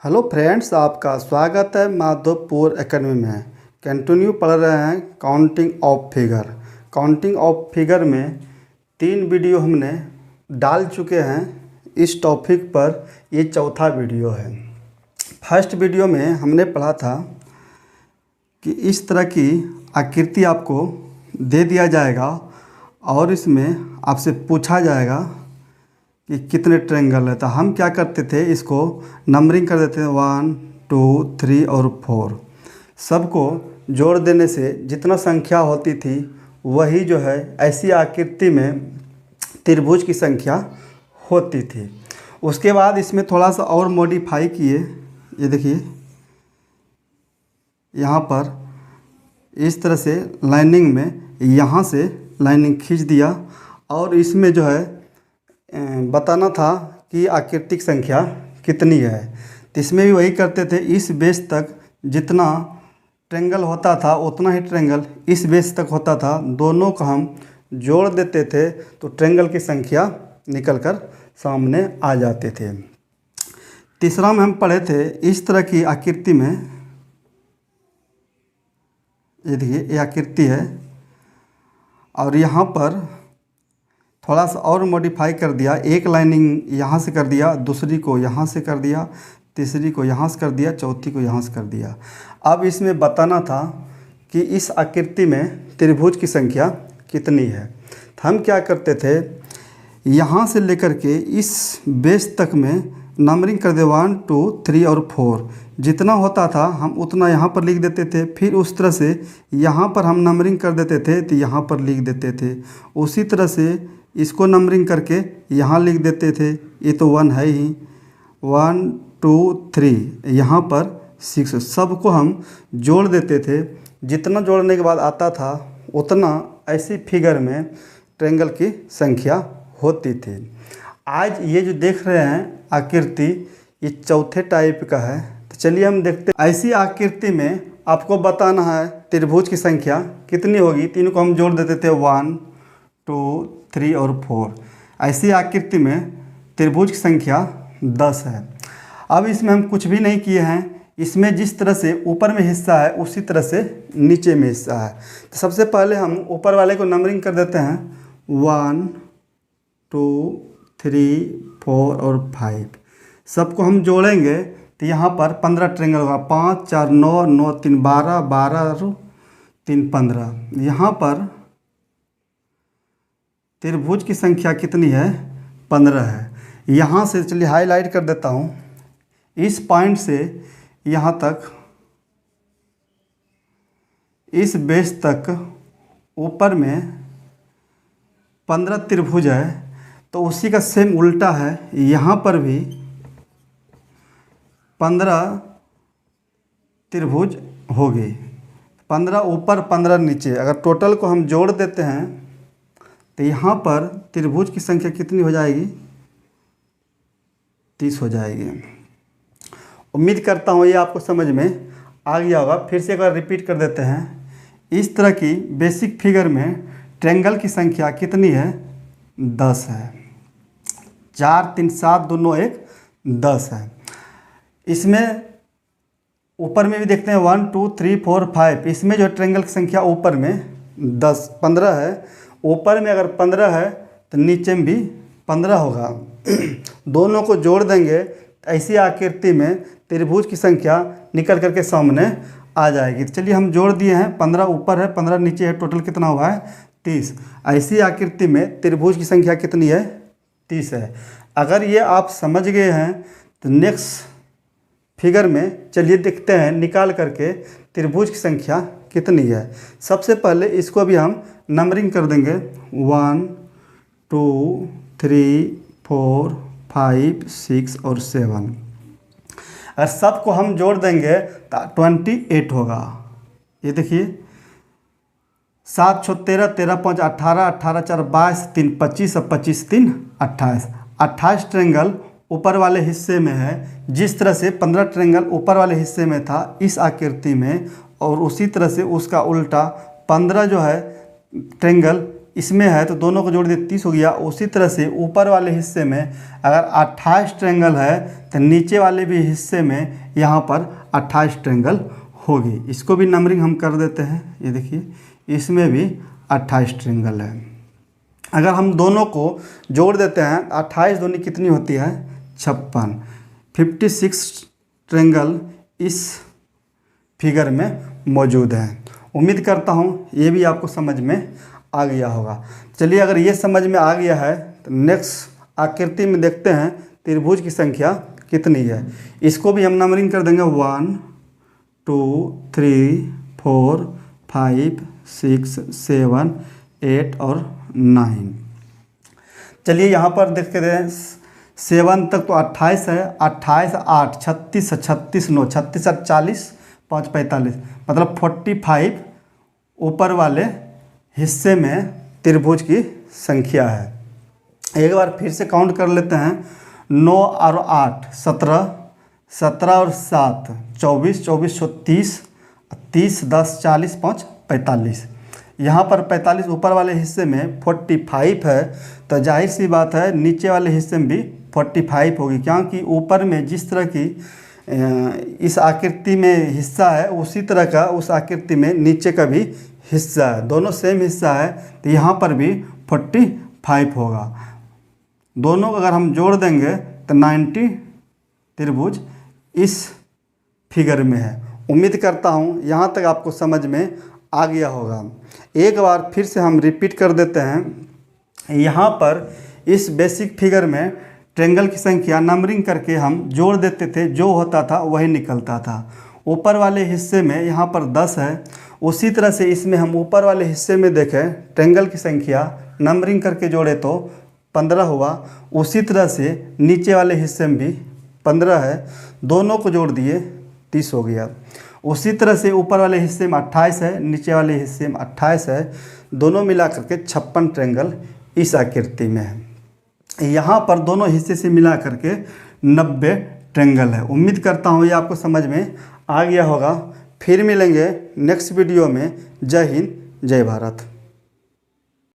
Hello friends, आपका स्वागत है माधवपुर एकेडमी में। कंटिन्यू पढ़ रहे हैं counting of figure. Counting of figure में 3 वीडियो हमने डाल चुके हैं इस टॉपिक पर। ये चौथा वीडियो है। फर्स्ट वीडियो में हमने पढ़ा था कि इस तरह की आकृति आपको दे दिया जाएगा और इसमें आपसे पूछा जाएगा कि कितने ट्रायंगल है। तो हम क्या करते थे, इसको नंबरिंग कर देते थे 1 2 3 और 4। सबको जोड़ देने से जितना संख्या होती थी वही जो है ऐसी आकृति में त्रिभुज की संख्या होती थी। उसके बाद इसमें थोड़ा सा और मॉडिफाई किए। ये देखिए, यहाँ पर इस तरह से लाइनिंग में यहाँ से लाइनिंग खींच दिया और इसमें जो है बताना था कि आकृतिक संख्या कितनी है। तो इसमें भी वही करते थे, इस बेस तक जितना ट्रायंगल होता था उतना ही ट्रायंगल इस बेस तक होता था। दोनों को हम जोड़ देते थे तो ट्रायंगल की संख्या निकल कर सामने आ जाते थे। तीसरा में हम पढ़े थे इस तरह की आकृति में। ये देखिए, ये आकृति है और यहाँ पर थोड़ा सा और मॉडिफाई कर दिया। एक लाइनिंग यहाँ से कर दिया, दूसरी को यहाँ से कर दिया, तीसरी को यहाँ से कर दिया, चौथी को यहाँ से कर दिया। अब इसमें बताना था कि इस आकृति में त्रिभुज की संख्या कितनी है। तो हम क्या करते थे, यहाँ से लेकर के इस बेस तक में नंबरिंग कर दे 1 2 3 और 4। जितना होता था हम उतना यहाँ पर लिख देते थे। फिर उस तरह से यहाँ पर हम नंबरिंग कर देते थे तो यहाँ पर लिख देते थे। उसी तरह से इसको नंबरिंग करके यहाँ लिख देते थे। ये तो 1 है ही, 1 2 3, यहाँ पर 6। सबको हम जोड़ देते थे। जितना जोड़ने के बाद आता था उतना ऐसी फिगर में ट्रायंगल की संख्या होती थी। आज ये जो देख रहे हैं आकृति, ये चौथे टाइप का है। तो चलिए हम देखते हैं। ऐसी आकृति में आपको बताना है त्रिभुज की संख्या कितनी होगी। तीनों को हम जोड़ देते थे 1 2 3 और 4। ऐसी आकृति में त्रिभुज की संख्या 10 है। अब इसमें हम कुछ भी नहीं किए हैं। इसमें जिस तरह से ऊपर में हिस्सा है उसी तरह से नीचे में हिस्सा है। तो सबसे पहले हम ऊपर वाले को नंबरिंग कर देते हैं 1 2 3 4 और 5। सबको हम जोड़ेंगे तो यहाँ पर 15 ट्रायंगल होगा। 5 4 9 9 3 12 12 और 3 15। यहाँ पर त्रिभुज की संख्या कितनी है, 15 है। यहाँ से चलिए हाईलाइट कर देता हूँ। इस पॉइंट से यहाँ तक, इस बेस तक ऊपर में 15 त्रिभुज है। तो उसी का सेम उल्टा है, यहाँ पर भी 15 त्रिभुज होगी। 15 ऊपर 15 नीचे। अगर टोटल को हम जोड़ देते हैं तो यहाँ पर त्रिभुज की संख्या कितनी हो जाएगी, 30 हो जाएगी। उम्मीद करता हूँ ये आपको समझ में आ गया होगा। फिर से एक बार रिपीट कर देते हैं। इस तरह की बेसिक फिगर में ट्रायंगल की संख्या कितनी है, 10 है। 4 3 7 2 9 1 10 है। इसमें ऊपर में भी देखते हैं 1 2 3 4 5। इसमें जो ट्रायंगल की संख्या ऊपर में 15 है। ऊपर में अगर 15 है तो नीचे में भी 15 होगा। दोनों को जोड़ देंगे तो ऐसी आकृति में त्रिभुज की संख्या निकल करके सामने आ जाएगी। तो चलिए हम जोड़ दिए हैं। 15 ऊपर है, 15 नीचे है, टोटल कितना हुआ है, 30। ऐसी आकृति में त्रिभुज की संख्या कितनी है, 30 है। अगर ये आप समझ गए हैं तो नेक्स्ट फिगर में चलिए देखते हैं निकाल करके त्रिभुज की संख्या कितनी है। सबसे पहले इसको भी हम नंबरिंग कर देंगे 1 2 3 4 5 6 और 7। अगर सबको हम जोड़ देंगे तो 28 होगा। ये देखिए, 7 6 13 13 5 18 18 4 22 3 25 और 25 3 28। 28 ट्रायंगल ऊपर वाले हिस्से में है। जिस तरह से 15 ट्रायंगल ऊपर वाले हिस्से में था इस आकृति में, और उसी तरह से उसका उल्टा 15 जो है ट्रायंगल इसमें है तो दोनों को जोड़ दिए 30 हो गया। उसी तरह से ऊपर वाले हिस्से में अगर 28 ट्रायंगल है तो नीचे वाले भी हिस्से में यहाँ पर 28 ट्रायंगल होगी। इसको भी नंबरिंग हम कर देते हैं। ये देखिए इसमें भी 28 ट्रायंगल है। अगर हम दोनों को जोड़ देते हैं 28 दूनी कितनी होती है 56। 56 ट्रायंगल इस फिगर में मौजूद है। उम्मीद करता हूँ ये भी आपको समझ में आ गया होगा। चलिए अगर ये समझ में आ गया है तो नेक्स्ट आकृति में देखते हैं त्रिभुज की संख्या कितनी है। इसको भी हम नंबरिंग कर देंगे 1 2 3 4 5 6 7 8 और 9। चलिए यहाँ पर देखते हैं 7 तक तो 28 है। 28 8 36 36 9 36 8 40 5 45 मतलब 45 ऊपर वाले हिस्से में त्रिभुज की संख्या है। एक बार फिर से काउंट कर लेते हैं। 9 और 8 17, 17 और 7 24, 24 30, 30 10 40 5 45। यहाँ पर 45 ऊपर वाले हिस्से में 45 है तो जाहिर सी बात है नीचे वाले हिस्से में भी 45 होगी, क्योंकि ऊपर में जिस तरह की इस आकृति में हिस्सा है उसी तरह का उस आकृति में नीचे का भी हिस्सा है, दोनों सेम हिस्सा है तो यहाँ पर भी 45 होगा। दोनों को अगर हम जोड़ देंगे तो 90 त्रिभुज इस फिगर में है। उम्मीद करता हूँ यहाँ तक आपको समझ में आ गया होगा। एक बार फिर से हम रिपीट कर देते हैं। यहाँ पर इस बेसिक फिगर में ट्रायंगल की संख्या नंबरिंग करके हम जोड़ देते थे, जो होता था वही निकलता था। ऊपर वाले हिस्से में यहाँ पर 10 है, उसी तरह से इसमें हम ऊपर वाले हिस्से में देखें ट्रायंगल की संख्या नंबरिंग करके जोड़े तो 15 हुआ। उसी तरह से नीचे वाले हिस्से में भी 15 है, दोनों को जोड़ दिए 30 हो गया। उसी तरह से ऊपर वाले हिस्से में 28 है, नीचे वाले हिस्से में 28 है, दोनों मिला करके 56 ट्रायंगल इस आकृति में है। यहाँ पर दोनों हिस्से से मिला करके 90 ट्रायंगल है। उम्मीद करता हूँ ये आपको समझ में आ गया होगा। फिर मिलेंगे नेक्स्ट वीडियो में। जय हिंद, जय भारत।